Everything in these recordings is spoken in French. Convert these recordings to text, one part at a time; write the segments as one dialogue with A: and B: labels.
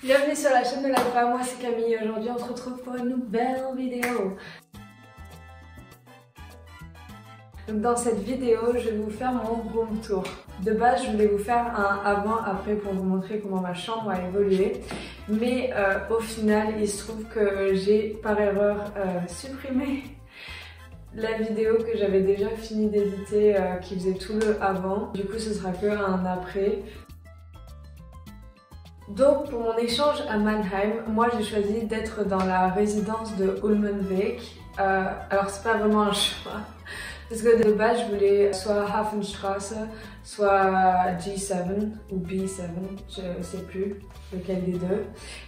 A: Bienvenue sur la chaîne de l'Alpha, moi c'est Camille et aujourd'hui on se retrouve pour une nouvelle vidéo. Donc dans cette vidéo, je vais vous faire mon room tour. De base, je voulais vous faire un avant-après pour vous montrer comment ma chambre a évolué. Mais au final, il se trouve que j'ai par erreur supprimé la vidéo que j'avais déjà fini d'éditer qui faisait tout le avant. Du coup, ce sera que un après. Donc pour mon échange à Mannheim, moi j'ai choisi d'être dans la résidence de Ulmenweg. Alors c'est pas vraiment un choix, parce que de base je voulais soit Hafenstraße, soit G7 ou B7, je sais plus lequel des deux.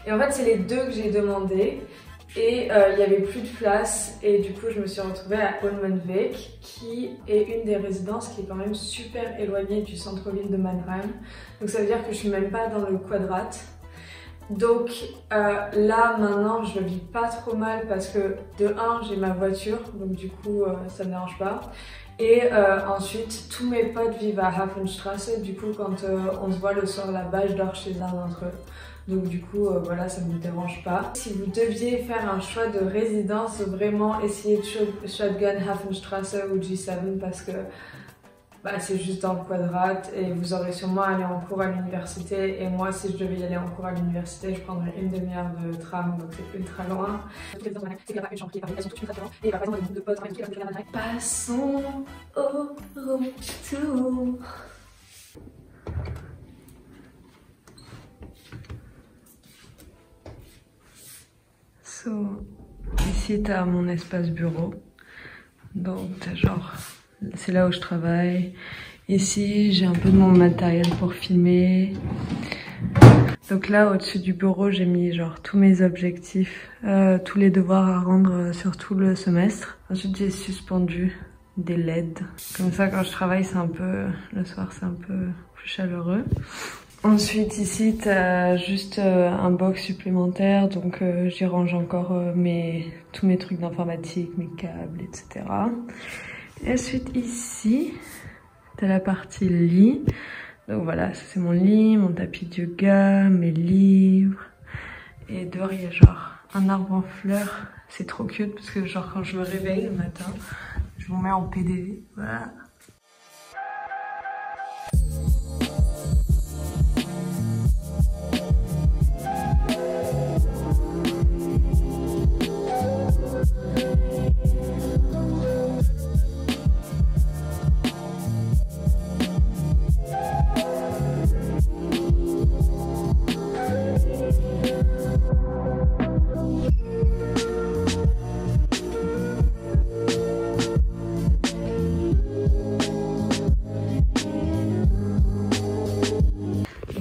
A: Et en fait c'est les deux que j'ai demandé. Et il n'y avait plus de place et du coup je me suis retrouvée à Ulmenweg qui est une des résidences qui est quand même super éloignée du centre-ville de Mannheim. Donc ça veut dire que je suis même pas dans le quadrat. Donc là maintenant je le vis pas trop mal parce que de 1 j'ai ma voiture donc du coup ça me dérange pas. Et ensuite tous mes potes vivent à Hafenstraße, du coup quand on se voit le soir là-bas je dors chez l'un d'entre eux. Donc du coup voilà, ça ne me dérange pas. Si vous deviez faire un choix de résidence, vraiment essayez de shotgun Hafenstraße ou G7 parce que bah, c'est juste dans le quadrat et vous aurez sûrement à aller en cours à l'université. Et moi si je devais y aller en cours à l'université, je prendrais une demi-heure de tram, donc c'est ultra loin. Passons au room tour. Ici t'as mon espace bureau, donc t'as genre, c'est là où je travaille. Ici j'ai un peu de mon matériel pour filmer. Donc là au-dessus du bureau j'ai mis genre tous mes objectifs, tous les devoirs à rendre sur tout le semestre. Ensuite j'ai suspendu des LED, comme ça quand je travaille c'est un peu, le soir c'est un peu plus chaleureux. Ensuite ici t'as juste un box supplémentaire, donc j'y range encore tous mes trucs d'informatique, mes câbles, etc. Et ensuite ici t'as la partie lit. Donc voilà, ça c'est mon lit, mon tapis de yoga, mes livres. Et dehors il y a genre un arbre en fleurs, c'est trop cute parce que genre quand je me réveille le matin, je vous mets en PD, voilà.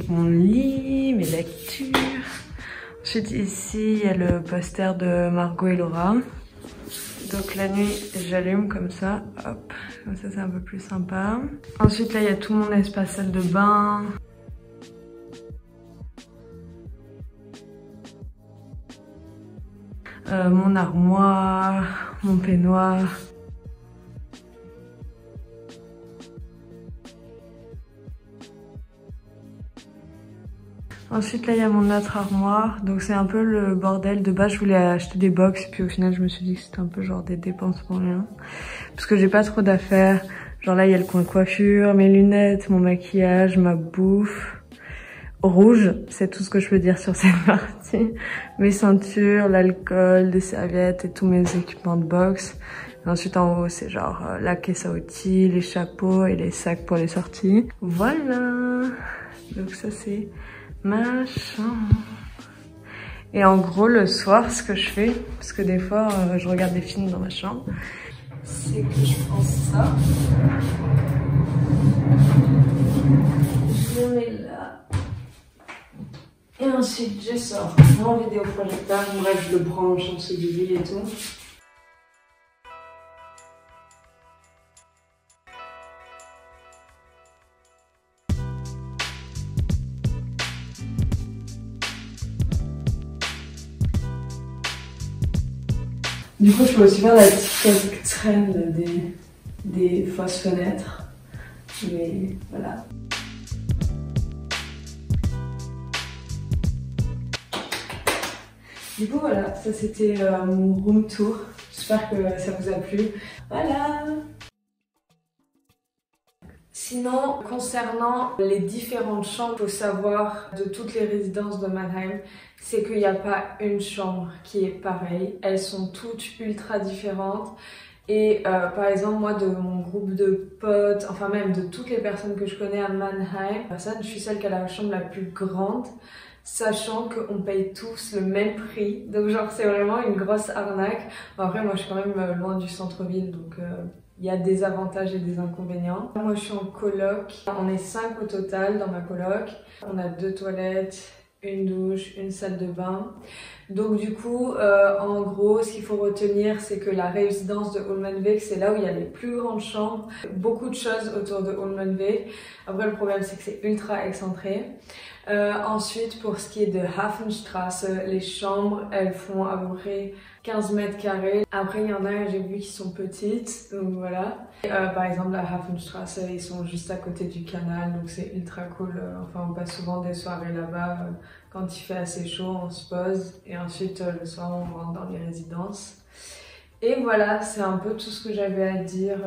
A: Mon lit, mes lectures. Ensuite ici il y a le poster de Margot et Laura. Donc la nuit j'allume comme ça, hop, comme ça c'est un peu plus sympa. Ensuite là il y a tout mon espace salle de bain. Mon armoire, mon peignoir. Ensuite là il y a mon autre armoire, donc c'est un peu le bordel. De base je voulais acheter des box, puis au final je me suis dit que c'était un peu genre des dépenses pour rien. Parce que j'ai pas trop d'affaires, genre là il y a le coin coiffure, mes lunettes, mon maquillage, ma bouffe. Rouge, c'est tout ce que je peux dire sur cette partie. Mes ceintures, l'alcool, des serviettes et tous mes équipements de boxe. Et ensuite en haut c'est genre la caisse à outils, les chapeaux et les sacs pour les sorties. Voilà, donc ça c'est ma chambre. Et en gros le soir ce que je fais, parce que des fois je regarde des films dans ma chambre, c'est que je prends ça, je le mets là et ensuite je sors mon vidéoprojecteur, bref je le branche en dessous du lit et tout. Du coup, je peux aussi faire la petite trend des fausses fenêtres. Mais voilà. Du coup voilà, ça c'était mon room tour. J'espère que ça vous a plu. Voilà. Sinon, concernant les différentes chambres, il faut savoir de toutes les résidences de Mannheim, c'est qu'il n'y a pas une chambre qui est pareille. Elles sont toutes ultra différentes. Et par exemple, moi, de mon groupe de potes, enfin même de toutes les personnes que je connais à Mannheim, je suis celle qui a la chambre la plus grande, sachant qu'on paye tous le même prix. Donc genre, c'est vraiment une grosse arnaque. Bon, après, moi, je suis quand même loin du centre-ville, donc il y a des avantages et des inconvénients. Moi, je suis en coloc. On est 5 au total dans ma coloc. On a 2 toilettes, une douche, une salle de bain. Donc du coup, en gros, ce qu'il faut retenir, c'est que la résidence de Holmenweg, c'est là où il y a les plus grandes chambres. Beaucoup de choses autour de Holmenweg. Après, le problème, c'est que c'est ultra excentré. Ensuite, pour ce qui est de Hafenstrasse, les chambres, elles font à peu près 15 mètres carrés. Après, il y en a, j'ai vu, qui sont petites, donc voilà. Par exemple, la Hafenstrasse, ils sont juste à côté du canal, donc c'est ultra cool. Enfin, on passe souvent des soirées là-bas. Quand il fait assez chaud, on se pose. Et ensuite, le soir, on rentre dans les résidences. Et voilà, c'est un peu tout ce que j'avais à dire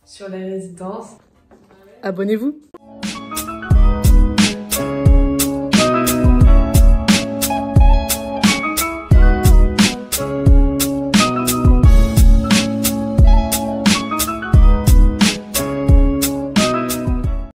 A: sur les résidences.
B: Abonnez-vous!